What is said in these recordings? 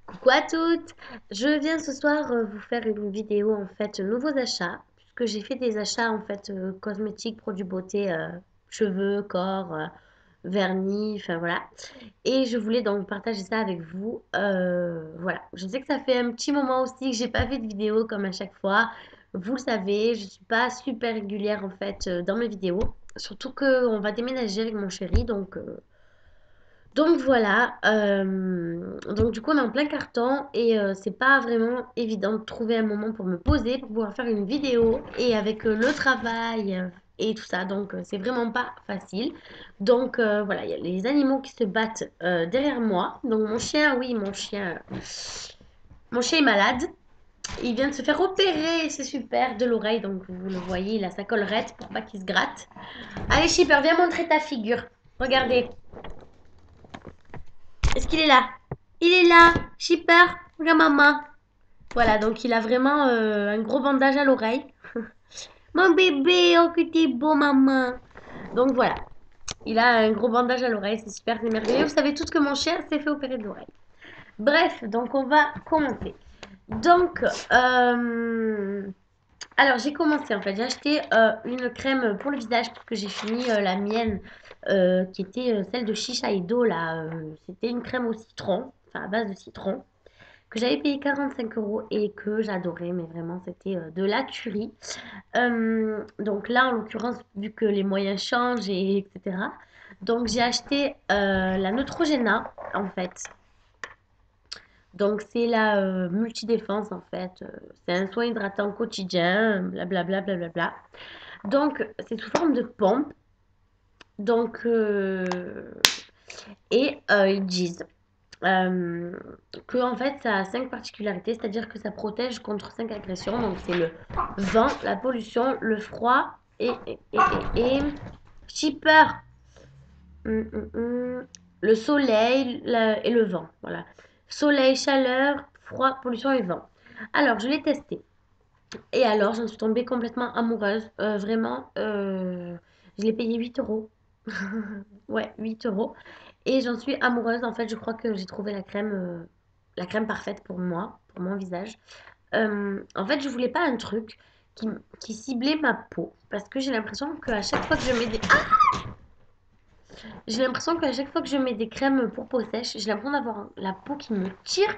Coucou à toutes! Je viens ce soir vous faire une vidéo en fait nouveaux achats, puisque j'ai fait des achats en fait cosmétiques, produits beauté, cheveux, corps, vernis, enfin voilà. Et je voulais donc partager ça avec vous. Voilà, je sais que ça fait un petit moment aussi que j'ai pas fait de vidéo comme à chaque fois. Vous le savez, je suis pas super régulière en fait dans mes vidéos. Surtout qu'on va déménager avec mon chéri, donc voilà, donc du coup on est en plein carton et c'est pas vraiment évident de trouver un moment pour me poser, pour pouvoir faire une vidéo et avec le travail et tout ça, donc c'est vraiment pas facile. Donc voilà, il y a les animaux qui se battent derrière moi. Donc mon chien, oui, mon chien est malade. Il vient de se faire opérer, c'est super, de l'oreille, donc vous le voyez, il a sa collerette pour pas qu'il se gratte. Allez Shipper, viens montrer ta figure. Regardez, est-ce qu'il est là? Il est là, Shipper, regarde maman. Voilà, donc il a vraiment un gros bandage à l'oreille. Mon bébé, oh que t'es beau maman. Donc voilà, il a un gros bandage à l'oreille, c'est super, c'est merveilleux. Vous savez tous que mon chien s'est fait opérer de l'oreille. Bref, donc on va commencer. Donc, alors j'ai commencé en fait, j'ai acheté une crème pour le visage parce que j'ai fini la mienne qui était celle de Shiseido là. C'était une crème au citron, enfin à base de citron, que j'avais payé 45 euros et que j'adorais, mais vraiment c'était de la tuerie. Donc là en l'occurrence, vu que les moyens changent et etc. Donc j'ai acheté la Neutrogena en fait. Donc c'est la multidéfense en fait. C'est un soin hydratant quotidien, blablabla, blablabla. Donc c'est sous forme de pompe. Donc ils disent euh, que en fait ça a 5 particularités, c'est-à-dire que ça protège contre 5 agressions. Donc c'est le vent, la pollution, le froid et Shipper. Le soleil et le vent. Voilà. Soleil, chaleur, froid, pollution et vent. Alors, je l'ai testé. Et alors, j'en suis tombée complètement amoureuse. Vraiment, je l'ai payé 8 euros. Ouais, 8 euros. Et j'en suis amoureuse. En fait, je crois que j'ai trouvé la crème parfaite pour moi, pour mon visage. En fait, je voulais pas un truc qui ciblait ma peau. Parce que j'ai l'impression qu'à chaque fois que je mets des... J'ai l'impression qu'à chaque fois que je mets des crèmes pour peau sèche, j'ai l'impression d'avoir la peau qui me tire.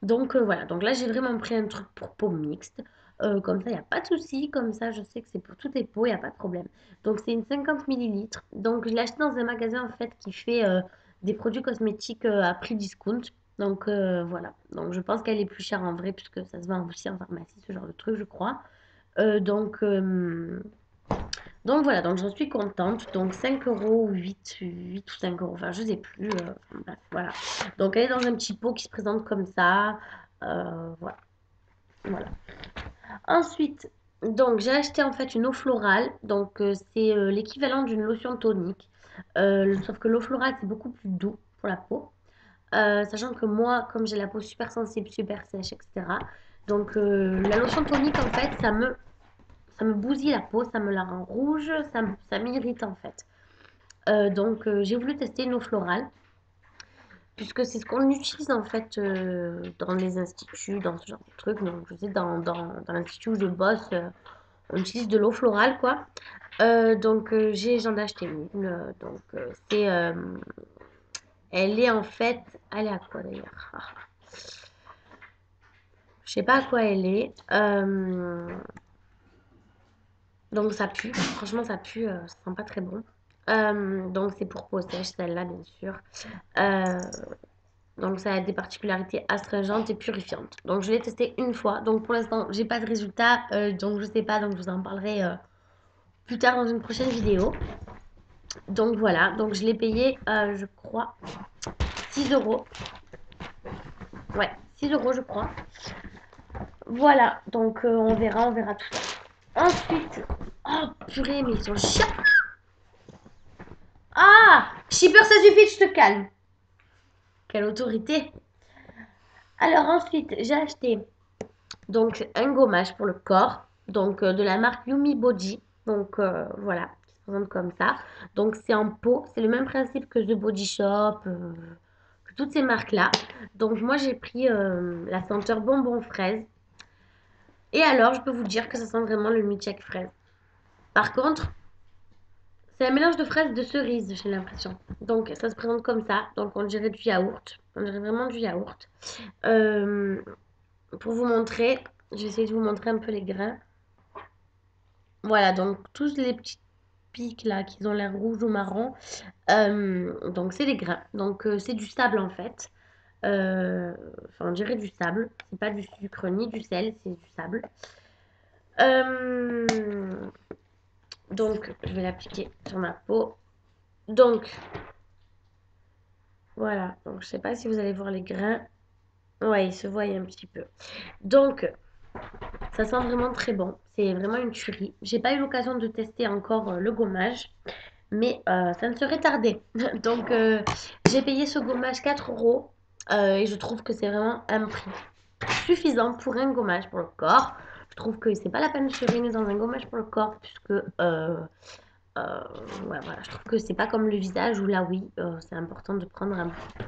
Donc voilà, donc là j'ai vraiment pris un truc pour peau mixte. Comme ça, il n'y a pas de souci. Comme ça, je sais que c'est pour toutes les peaux, il n'y a pas de problème. Donc c'est une 50 millilitres. Donc je l'ai acheté dans un magasin en fait qui fait des produits cosmétiques à prix discount. Donc voilà. Donc je pense qu'elle est plus chère en vrai puisque ça se vend aussi en pharmacie, ce genre de truc, je crois. Euh, donc, euh, donc voilà, donc j'en suis contente. Donc 5 euros, 8 ou 5 euros, enfin je sais plus. Bref, voilà. Donc elle est dans un petit pot qui se présente comme ça. Voilà, voilà. Ensuite, donc j'ai acheté en fait une eau florale. Donc c'est l'équivalent d'une lotion tonique. Sauf que l'eau florale c'est beaucoup plus doux pour la peau. Sachant que moi, comme j'ai la peau super sensible, super sèche, etc. Donc la lotion tonique en fait ça me bousille la peau, ça me la rend rouge, ça m'irrite en fait. Donc j'ai voulu tester une eau florale, puisque c'est ce qu'on utilise en fait dans les instituts, dans ce genre de trucs. Donc je sais, dans l'institut où je bosse, on utilise de l'eau florale quoi. Donc j'en ai acheté une. Elle est en fait, elle est à quoi d'ailleurs? Je sais pas à quoi elle est. Donc ça pue, franchement ça pue, ça sent pas très bon. Donc c'est pour peau sèche, celle-là bien sûr. Euh, donc ça a des particularités astringentes et purifiantes. Donc je l'ai testé une fois. Donc pour l'instant j'ai pas de résultat, donc je sais pas, donc je vous en parlerai plus tard dans une prochaine vidéo. Donc voilà, donc je l'ai payé, je crois, 6 euros. Ouais, 6 euros je crois. Voilà, donc on verra tout ça. Ensuite, oh purée, mais ils sont chiants. Ah, Shipper, ça suffit, je te calme. Quelle autorité. Alors ensuite, j'ai acheté donc un gommage pour le corps, donc de la marque Yumi Body. Donc voilà, qui se présente comme ça. Donc c'est en pot, c'est le même principe que The Body Shop, toutes ces marques-là. Donc moi j'ai pris la senteur bonbon fraise. Et alors je peux vous dire que ça sent vraiment le milkshake fraise. Par contre, c'est un mélange de fraises et de cerises, j'ai l'impression. Donc ça se présente comme ça. Donc on dirait du yaourt. On dirait vraiment du yaourt. Euh, pour vous montrer, je vais essayer de vous montrer un peu les grains. Voilà, donc tous les petits pics là qui ont l'air rouge ou marron, donc c'est des grains. Donc c'est du sable en fait. Enfin, on dirait du sable. C'est pas du sucre ni du sel, c'est du sable. Euh, donc je vais l'appliquer sur ma peau. Donc voilà. Donc je sais pas si vous allez voir les grains. Ouais, ils se voient un petit peu. Donc ça sent vraiment très bon. C'est vraiment une tuerie. J'ai pas eu l'occasion de tester encore le gommage. Mais ça ne serait tardé. Donc, j'ai payé ce gommage 4 euros et je trouve que c'est vraiment un prix suffisant pour un gommage pour le corps. Je trouve que c'est pas la peine de se ruiner dans un gommage pour le corps puisque ouais, voilà, je trouve que c'est pas comme le visage où là oui, c'est important de prendre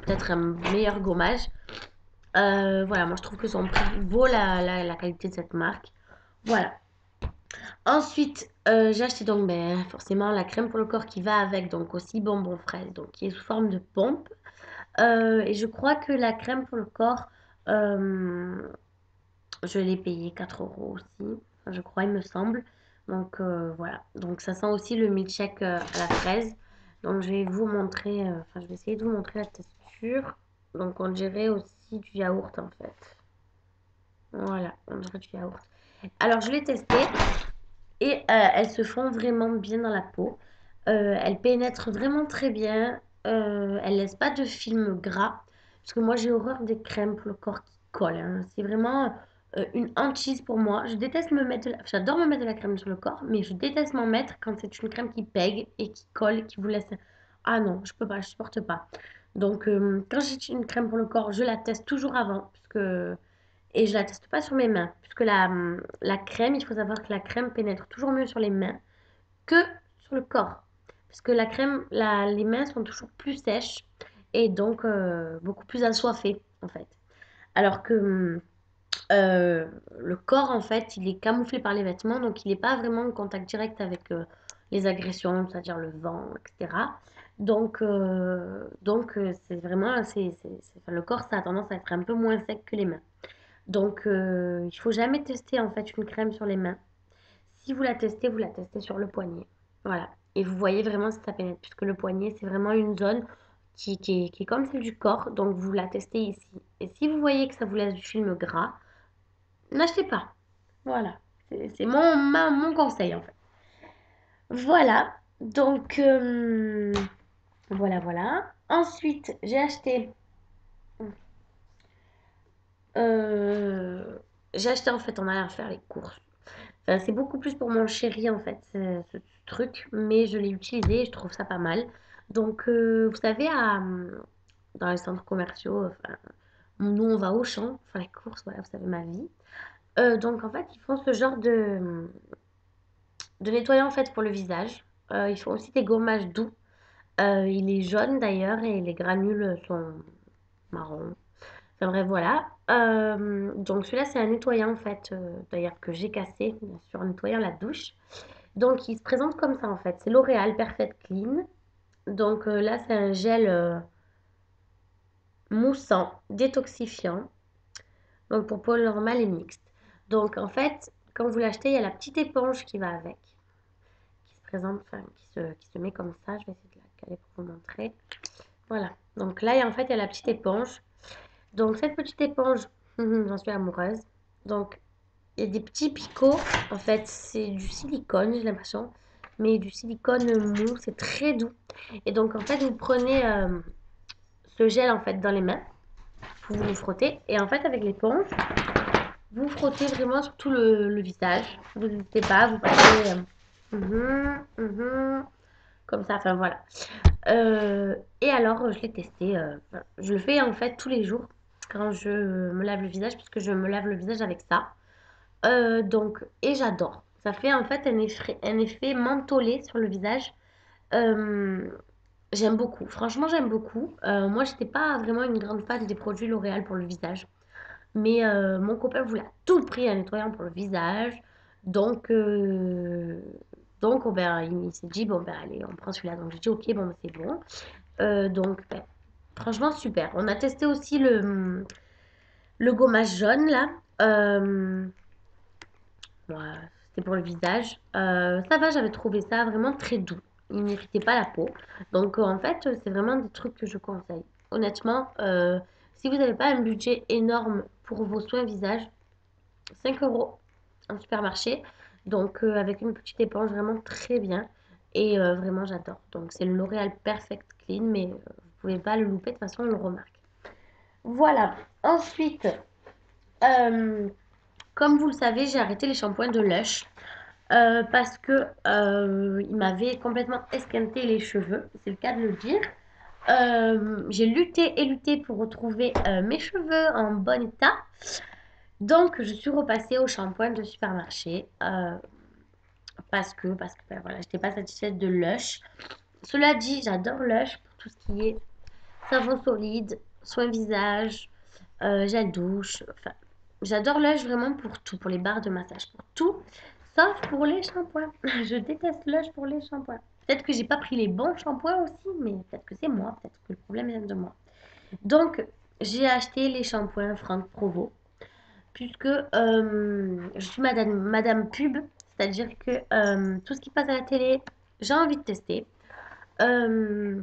peut-être un meilleur gommage. Voilà, moi je trouve que son prix vaut la qualité de cette marque. Voilà. Ensuite, j'ai acheté donc forcément la crème pour le corps qui va avec, donc aussi bonbon fraise, donc qui est sous forme de pompe. Et je crois que la crème pour le corps, euh, je l'ai payée 4 euros aussi, enfin, je crois, il me semble. Donc voilà, donc ça sent aussi le milkshake à la fraise. Donc je vais vous montrer, enfin je vais essayer de vous montrer la texture. Donc on dirait aussi du yaourt en fait. Voilà, on dirait du yaourt. Alors je l'ai testé. Et elles se font vraiment bien dans la peau. Elles pénètrent vraiment très bien. Elles laissent pas de film gras. Parce que moi, j'ai horreur des crèmes pour le corps qui collent, hein. C'est vraiment une hantise pour moi. Je déteste me mettre J'adore me mettre de la crème sur le corps, mais je déteste m'en mettre quand c'est une crème qui pègue et qui colle, qui vous laisse... Ah non, je peux pas, je supporte pas. Donc, quand j'ai une crème pour le corps, je la teste toujours avant. Et je la teste pas sur mes mains, puisque la crème, il faut savoir que la crème pénètre toujours mieux sur les mains que sur le corps. Parce que la crème, les mains sont toujours plus sèches et donc beaucoup plus assoiffées, en fait. Alors que le corps, en fait, il est camouflé par les vêtements, donc il n'est pas vraiment en contact direct avec les agressions, c'est-à-dire le vent, etc. Donc c'est vraiment, enfin, le corps, ça a tendance à être un peu moins sec que les mains. Donc, il faut jamais tester en fait une crème sur les mains. Si vous la testez sur le poignet. Voilà. Et vous voyez vraiment si ça pénètre, puisque le poignet, c'est vraiment une zone qui est comme celle du corps. Donc, vous la testez ici. Et si vous voyez que ça vous laisse du film gras, n'achetez pas. Voilà. C'est mon conseil en fait. Voilà. Donc, voilà. Ensuite, euh, j'ai acheté en fait en allant faire les courses. Enfin, c'est beaucoup plus pour mon chéri en fait, ce truc, mais je l'ai utilisé et je trouve ça pas mal. Donc, vous savez, dans les centres commerciaux, enfin, nous on va au champ faire les courses, voilà, vous savez ma vie. Donc en fait, ils font ce genre de nettoyant en fait pour le visage. Ils font aussi des gommages doux. Il est jaune d'ailleurs et les granules sont marron. Enfin bref, voilà. Donc celui-là, c'est un nettoyant en fait, d'ailleurs que j'ai cassé, bien sûr, en nettoyant la douche. Donc il se présente comme ça en fait. C'est L'Oréal Perfect Clean. Donc là, c'est un gel moussant, détoxifiant. Donc pour peau normale et mixte. Donc en fait, quand vous l'achetez, il y a la petite éponge qui va avec. Qui se présente, enfin qui se met comme ça. Je vais essayer de la caler pour vous montrer. Voilà. Donc là, en fait, il y a la petite éponge. Donc cette petite éponge, j'en suis amoureuse. Donc il y a des petits picots. En fait, c'est du silicone, j'ai l'impression. Mais du silicone mou, c'est très doux. Et donc, en fait, vous prenez ce gel en fait dans les mains. Vous le frottez. Et en fait, avec l'éponge, vous frottez vraiment sur tout le visage. Vous n'hésitez pas, vous passez comme ça. Enfin, voilà. Et alors, je l'ai testé. Je le fais en fait tous les jours quand je me lave le visage, puisque je me lave le visage avec ça. Et j'adore. Ça fait en fait un effet mentholé sur le visage. Euh, J'aime beaucoup. Franchement, j'aime beaucoup. Moi, j'étais pas vraiment une grande fan des produits L'Oréal pour le visage. Mais mon copain voulait à tout prix un nettoyant pour le visage. Donc, euh, donc ben, il s'est dit, bon, ben, allez, on prend celui-là. Donc, j'ai dit, ok, bon, ben, c'est bon. Donc, ben, franchement, super. On a testé aussi le gommage jaune, là. Euh, ouais, c'était pour le visage. Ça va, j'avais trouvé ça vraiment très doux. Il n'irritait pas la peau. Donc, en fait, c'est vraiment des trucs que je conseille. Honnêtement, si vous n'avez pas un budget énorme pour vos soins visage, 5 euros en supermarché. Donc, avec une petite éponge vraiment très bien. Et vraiment, j'adore. Donc, c'est le L'Oréal Perfect Clean, mais vous pouvez pas le louper. De toute façon, on le remarque. Voilà. Ensuite, euh, comme vous le savez, j'ai arrêté les shampoings de Lush. Parce que il m'avait complètement esquinté les cheveux, c'est le cas de le dire. J'ai lutté et lutté pour retrouver mes cheveux en bon état. Donc, je suis repassée au shampoing de supermarché parce que ben, voilà, j'étais pas satisfaite de Lush. Cela dit, j'adore Lush pour tout ce qui est savon solide, soin visage, gel douche. Enfin, j'adore Lush vraiment pour tout, pour les barres de massage, pour tout, sauf pour les shampoings. Je déteste Lush pour les shampoings. Peut-être que j'ai pas pris les bons shampoings aussi, mais peut-être que c'est moi, peut-être que le problème vient de moi. Donc, j'ai acheté les shampoings Franck Provo, puisque je suis madame pub, c'est-à-dire que tout ce qui passe à la télé, j'ai envie de tester. Euh,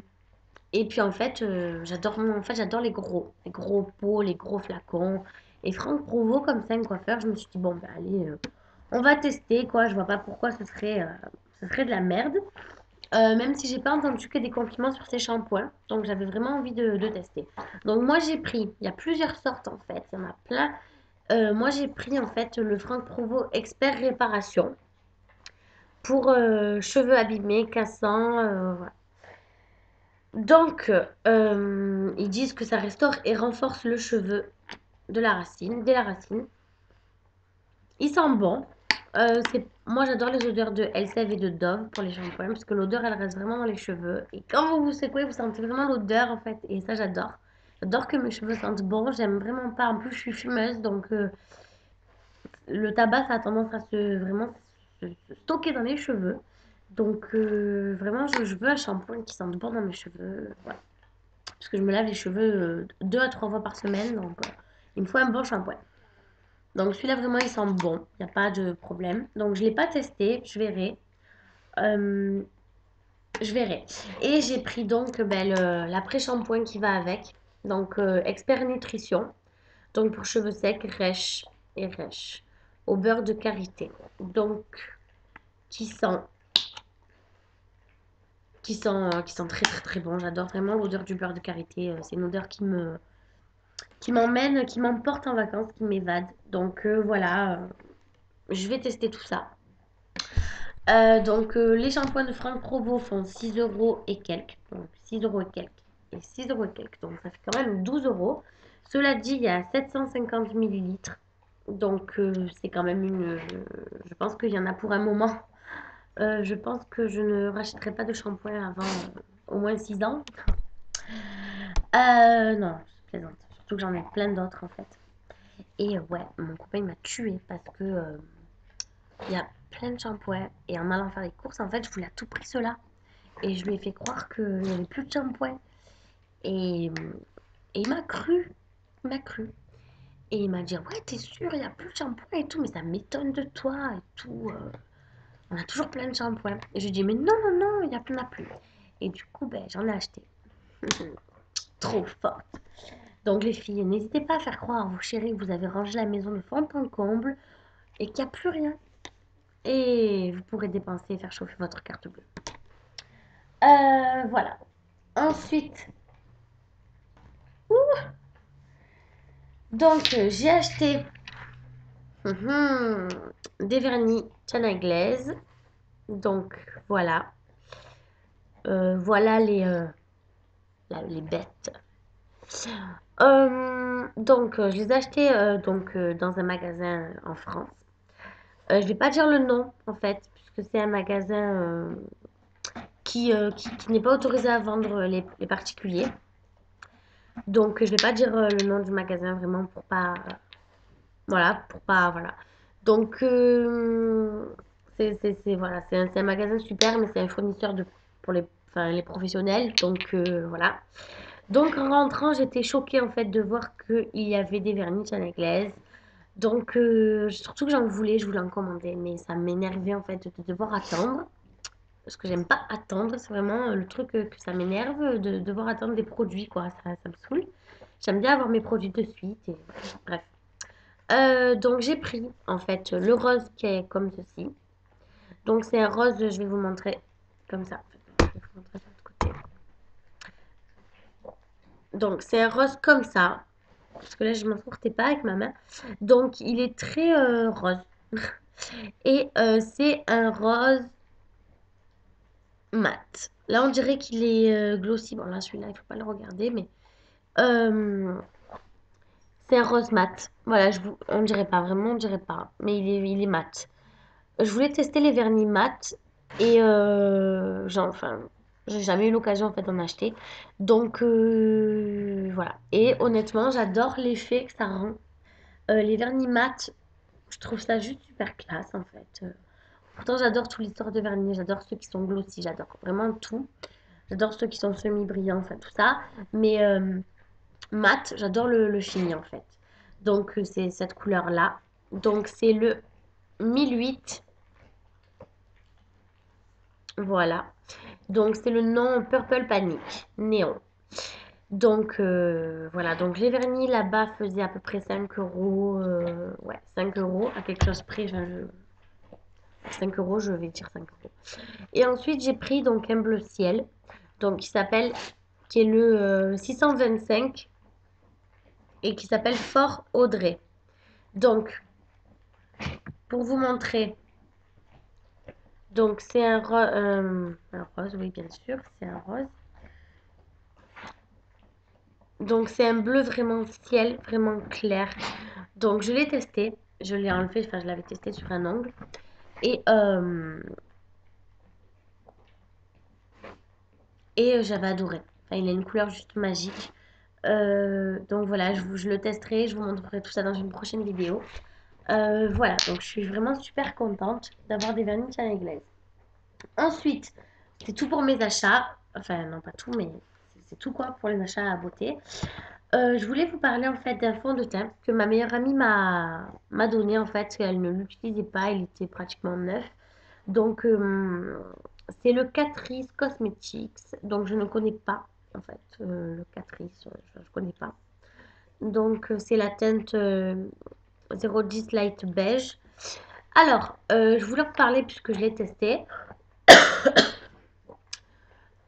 et puis en fait, j'adore les gros pots, les gros flacons. Et Franck Provo, comme ça, un coiffeur, je me suis dit, bon, bah allez, on va tester, quoi. Je vois pas pourquoi ce serait de la merde. Même si j'ai pas entendu que des compliments sur ces shampoings. Donc j'avais vraiment envie de tester. Donc moi j'ai pris, il y a plusieurs sortes en fait, il y en a plein. Moi j'ai pris en fait le Franck Provo Expert Réparation pour cheveux abîmés, cassants, voilà. Donc, ils disent que ça restaure et renforce le cheveu de la racine, dès la racine. Il sent bon. Moi, j'adore les odeurs de Elseve et de Dove pour les shampoings parce que l'odeur, elle reste vraiment dans les cheveux. Et quand vous vous secouez, vous sentez vraiment l'odeur en fait. Et ça, j'adore. J'adore que mes cheveux sentent bon. J'aime vraiment pas. En plus, je suis fumeuse, donc le tabac, ça a tendance à se stocker dans les cheveux. Donc, vraiment, je veux un shampoing qui sente bon dans mes cheveux. Voilà. Parce que je me lave les cheveux 2 à 3 fois par semaine, donc il me faut un bon shampoing. Donc celui-là vraiment il sent bon, il n'y a pas de problème. Donc je ne l'ai pas testé, je verrai. Euh, je verrai. Et j'ai pris donc ben, l'après-shampoing qui va avec. Donc Expert Nutrition. Donc pour cheveux secs, rêches et rêches. Au beurre de karité. Donc qui sent, qui sent très très très bon. J'adore vraiment l'odeur du beurre de karité. C'est une odeur qui m'emmène, qui m'emporte en vacances, qui m'évade. Donc voilà, je vais tester tout ça. Donc les shampoings de Franck Provo font 6 euros et quelques. Donc 6 euros et quelques. Et 6 euros et quelques. Donc ça fait quand même 12 euros. Cela dit, il y a 750 millilitres. Donc c'est quand même je pense qu'il y en a pour un moment. Je pense que je ne rachèterai pas de shampoing avant au moins 6 ans. Non, je plaisante. Surtout que j'en ai plein d'autres en fait. Et ouais, mon copain il m'a tué parce que il y a plein de shampoings. Et en allant faire les courses, en fait, je voulais à tout prix cela. Et je lui ai fait croire qu'il n'y avait plus de shampoing. Et, et il m'a cru. Il m'a cru. Et il m'a dit, ouais, t'es sûr, il n'y a plus de shampoing et tout, mais ça m'étonne de toi et tout. On a toujours plein de shampoings. Et je lui ai dit, mais non, non, non, il n'y en a plus. Et du coup, ben, j'en ai acheté. Trop forte. Donc les filles, n'hésitez pas à faire croire à vos chéris que vous avez rangé la maison de fond en comble et qu'il n'y a plus rien. Et vous pourrez dépenser et faire chauffer votre carte bleue. Voilà. Ensuite, donc j'ai acheté mhm, des vernis China Glaze. Donc voilà. Voilà les bêtes. Donc je les ai achetés dans un magasin en France. Je vais pas dire le nom en fait, puisque c'est un magasin qui n'est pas autorisé à vendre les particuliers. Donc, je vais pas dire le nom du magasin vraiment pour pas, voilà, pour pas, voilà. Donc, voilà, c'est un magasin super, mais c'est un fournisseur pour enfin, les professionnels. Donc, voilà. Donc, en rentrant, j'étais choquée en fait de voir qu'il y avait des vernis Chanel. Donc, surtout que j'en voulais, je voulais en commander, mais ça m'énervait en fait de devoir attendre. Parce que j'aime pas attendre, c'est vraiment le truc que ça m'énerve de devoir attendre des produits, quoi. Ça me saoule. J'aime bien avoir mes produits de suite, et bref. Donc, j'ai pris en fait le rose qui est comme ceci. Donc, c'est un rose, je vais vous montrer comme ça. Je vais vous montrer de l'autre côté. Donc, c'est un rose comme ça. Parce que là, je ne m'en sortais pas avec ma main. Donc, il est très rose. Et c'est un rose mat. Là, on dirait qu'il est glossy. Bon, là, celui-là, il ne faut pas le regarder, mais euh, c'est un rose mat. Voilà, on dirait pas, vraiment, on dirait pas. Mais il est mat. Je voulais tester les vernis mat et enfin, j'ai jamais eu l'occasion en fait d'en acheter. Donc voilà. Et honnêtement, j'adore l'effet que ça rend. Les vernis mat, je trouve ça juste super classe en fait. Pourtant, j'adore toutes les sortes de vernis. J'adore ceux qui sont glossy. J'adore vraiment tout. J'adore ceux qui sont semi-brillants, enfin tout ça. Mais mat, j'adore le fini en fait. Donc c'est cette couleur-là. Donc c'est le 1008. Voilà. Donc c'est le nom Purple Panic, néon. Donc voilà, donc les vernis là-bas faisaient à peu près 5 euros. Ouais, 5 euros, à quelque chose près. 5 euros, je vais dire 5 euros. Et ensuite, j'ai pris donc un bleu ciel, donc qui est le 625 et qui s'appelle Fort Audrey. Donc, pour vous montrer, donc c'est un rose, oui, bien sûr, c'est un rose. Donc, c'est un bleu vraiment ciel, vraiment clair. Donc, je l'ai testé, je l'ai enlevé, enfin, je l'avais testé sur un ongle. Et, j'avais adoré. Enfin, il a une couleur juste magique. Donc voilà, je le testerai, je vous montrerai tout ça dans une prochaine vidéo. Voilà, donc je suis vraiment super contente d'avoir des vernis Chanel Glaze. Ensuite, c'est tout pour mes achats. Enfin, non, pas tout, mais c'est tout quoi pour les achats à beauté. Je voulais vous parler en fait d'un fond de teint que ma meilleure amie m'a donné en fait. Elle ne l'utilisait pas, il était pratiquement neuf. Donc, c'est le Catrice Cosmetics. Donc, je ne connais pas en fait le Catrice, je ne connais pas. Donc, c'est la teinte 010 Light Beige. Alors, je voulais en parler puisque je l'ai testé.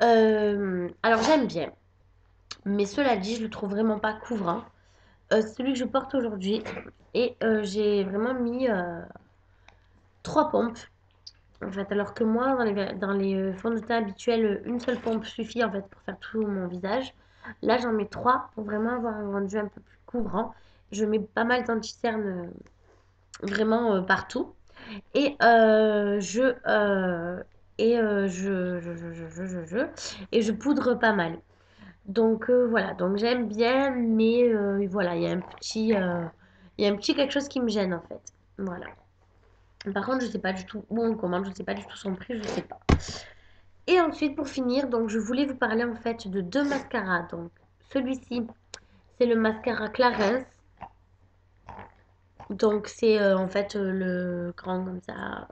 Alors, j'aime bien. Mais cela dit, je le trouve vraiment pas couvrant. C'est celui que je porte aujourd'hui. Et j'ai vraiment mis 3 pompes. En fait, alors que moi, dans les fonds de teint habituels, une seule pompe suffit en fait pour faire tout mon visage. Là, j'en mets 3 pour vraiment avoir un rendu un peu plus couvrant. Je mets pas mal d'anti-cerne vraiment partout. Et et je poudre pas mal. Donc voilà, donc j'aime bien, mais voilà, il y a un petit quelque chose qui me gêne en fait. Voilà. Par contre, je sais pas du tout où on commande, je sais pas du tout son prix, je sais pas. Et ensuite, pour finir, donc je voulais vous parler en fait de 2 mascaras. Donc celui-ci, c'est le mascara Clarins. Donc c'est en fait le grand comme ça,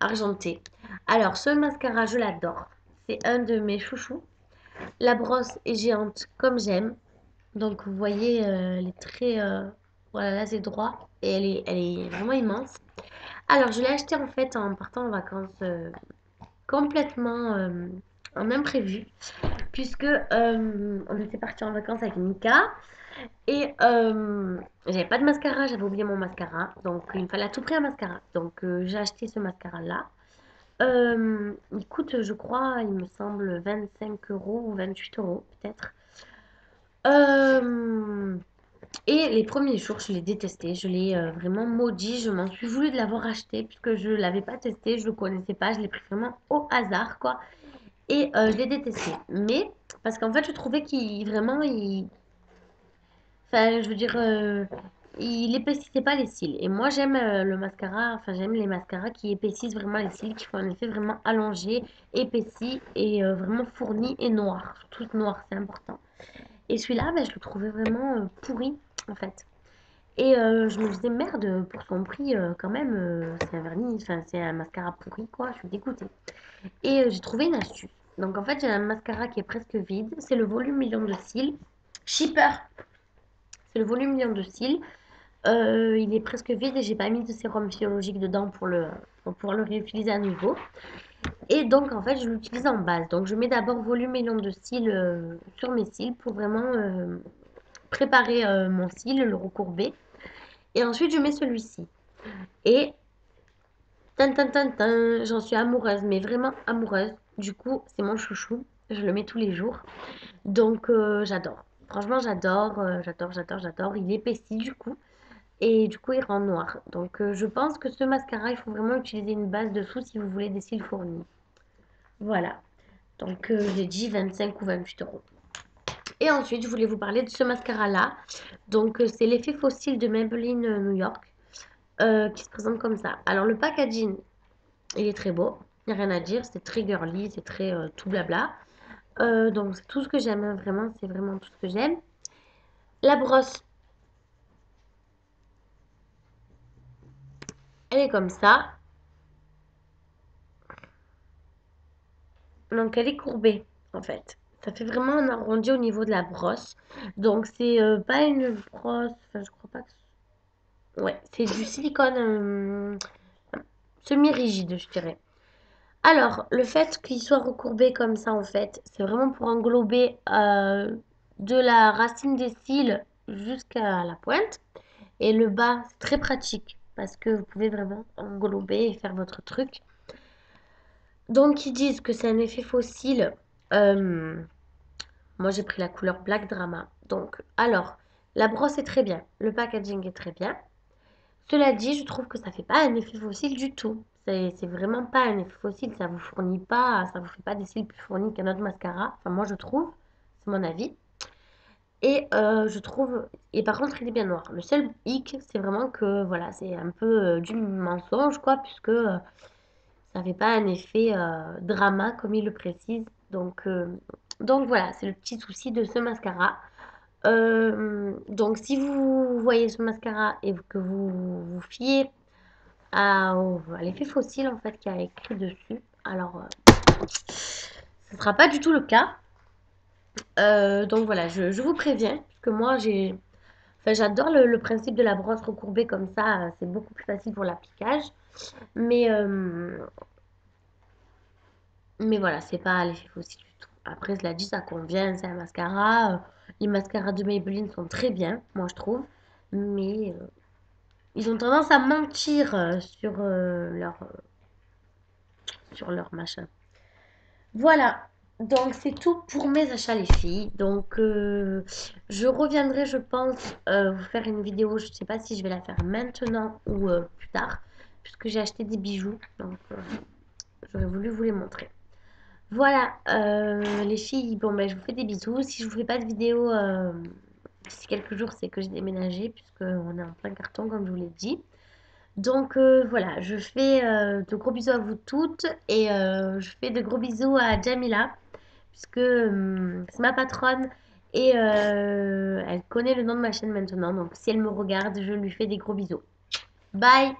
argenté. Alors ce mascara, je l'adore. C'est un de mes chouchous. La brosse est géante comme j'aime. Donc vous voyez les traits, voilà là c'est droit et elle est vraiment immense. Alors je l'ai acheté en fait en partant en vacances complètement en imprévu puisque on était parti en vacances avec Mika et j'avais pas de mascara, j'avais oublié mon mascara donc il me fallait à tout prix un mascara. Donc j'ai acheté ce mascara là. Il coûte je crois il me semble 25 euros ou 28 euros peut-être. Euh, Et les premiers jours, je l'ai détesté, je l'ai vraiment maudit, je m'en suis voulu de l'avoir acheté puisque je ne l'avais pas testé, je ne le connaissais pas, je l'ai pris vraiment au hasard quoi. et je l'ai détesté. Mais parce qu'en fait, je trouvais qu'il vraiment, enfin, je veux dire, il épaississait pas les cils. Et moi, j'aime le mascara, enfin, j'aime les mascaras qui épaississent vraiment les cils, qui font un effet vraiment allongé, épaissi et vraiment fourni et noir. Tout noir, c'est important. Et celui-là, ben, je le trouvais vraiment pourri, en fait. Et je me disais, merde, pour son prix, quand même, c'est un vernis, enfin, c'est un mascara pourri, quoi. Je suis dégoûtée. Et j'ai trouvé une astuce. Donc, en fait, j'ai un mascara qui est presque vide. C'est le volume million de cils. Shipper, c'est le volume million de cils. Il est presque vide et j'ai pas mis de sérum physiologique dedans pour pouvoir le réutiliser à nouveau. Et donc, en fait, je l'utilise en base. Donc, je mets d'abord volume million de cils sur mes cils pour vraiment préparer mon cil, le recourber. Et ensuite, je mets celui-ci. Et tan tan tan tan, j'en suis amoureuse, mais vraiment amoureuse. Du coup, c'est mon chouchou. Je le mets tous les jours. Donc, j'adore. Franchement, j'adore, j'adore. Il épaissit du coup. Et du coup, il rend noir. Donc, je pense que ce mascara, il faut vraiment utiliser une base dessous si vous voulez des cils fournis. Voilà. Donc, j'ai dit 25 ou 28 euros. Et ensuite, je voulais vous parler de ce mascara-là. Donc, c'est l'effet fossile de Maybelline New York qui se présente comme ça. Alors, le packaging, il est très beau. Il n'y a rien à dire. C'est très girly, c'est très tout blabla. Donc, c'est tout ce que j'aime. Hein, vraiment, c'est vraiment tout ce que j'aime. La brosse, elle est comme ça. Donc, elle est courbée, en fait. Ça fait vraiment un arrondi au niveau de la brosse. Donc, c'est pas une brosse. Enfin, je crois pas que. Ouais, c'est du silicone semi-rigide, je dirais. Alors, le fait qu'il soit recourbé comme ça, en fait, c'est vraiment pour englober de la racine des cils jusqu'à la pointe. Et le bas, c'est très pratique parce que vous pouvez vraiment englober et faire votre truc. Donc, ils disent que c'est un effet fossile. euh, Moi, j'ai pris la couleur Black Drama. Donc, alors, la brosse est très bien. Le packaging est très bien. Cela dit, je trouve que ça fait pas un effet fossile du tout. C'est vraiment pas un effet fossile. Ça vous fournit pas, ça vous fait pas des cils plus fournis qu'un autre mascara. Enfin, moi, je trouve. C'est mon avis. Et je trouve. Et par contre, il est bien noir. Le seul hic, c'est vraiment que, voilà, c'est un peu du mensonge, quoi, puisque ça fait pas un effet drama, comme il le précise. Donc voilà, c'est le petit souci de ce mascara. Donc si vous voyez ce mascara et que vous vous fiez à l'effet fossile en fait qui a écrit dessus, alors ce ne sera pas du tout le cas. Donc voilà, je vous préviens, parce que moi enfin, j'adore le principe de la brosse recourbée comme ça, c'est beaucoup plus facile pour l'appliquage. Mais, mais voilà, c'est pas l'effet fossile du tout. Après, cela dit, ça convient, c'est un mascara. Les mascaras de Maybelline sont très bien, moi je trouve. Mais ils ont tendance à mentir sur leur machin. Voilà. Donc c'est tout pour mes achats les filles. Donc je reviendrai, je pense, vous faire une vidéo. Je ne sais pas si je vais la faire maintenant ou plus tard, puisque j'ai acheté des bijoux. Donc j'aurais voulu vous les montrer. Voilà, les filles, bon ben je vous fais des bisous. Si je vous fais pas de vidéo d'ici quelques jours, c'est que j'ai déménagé, puisqu'on est en plein carton, comme je vous l'ai dit. Donc voilà, je fais de gros bisous à vous toutes et je fais de gros bisous à Jamila, puisque c'est ma patronne et elle connaît le nom de ma chaîne maintenant. Donc si elle me regarde, je lui fais des gros bisous. Bye!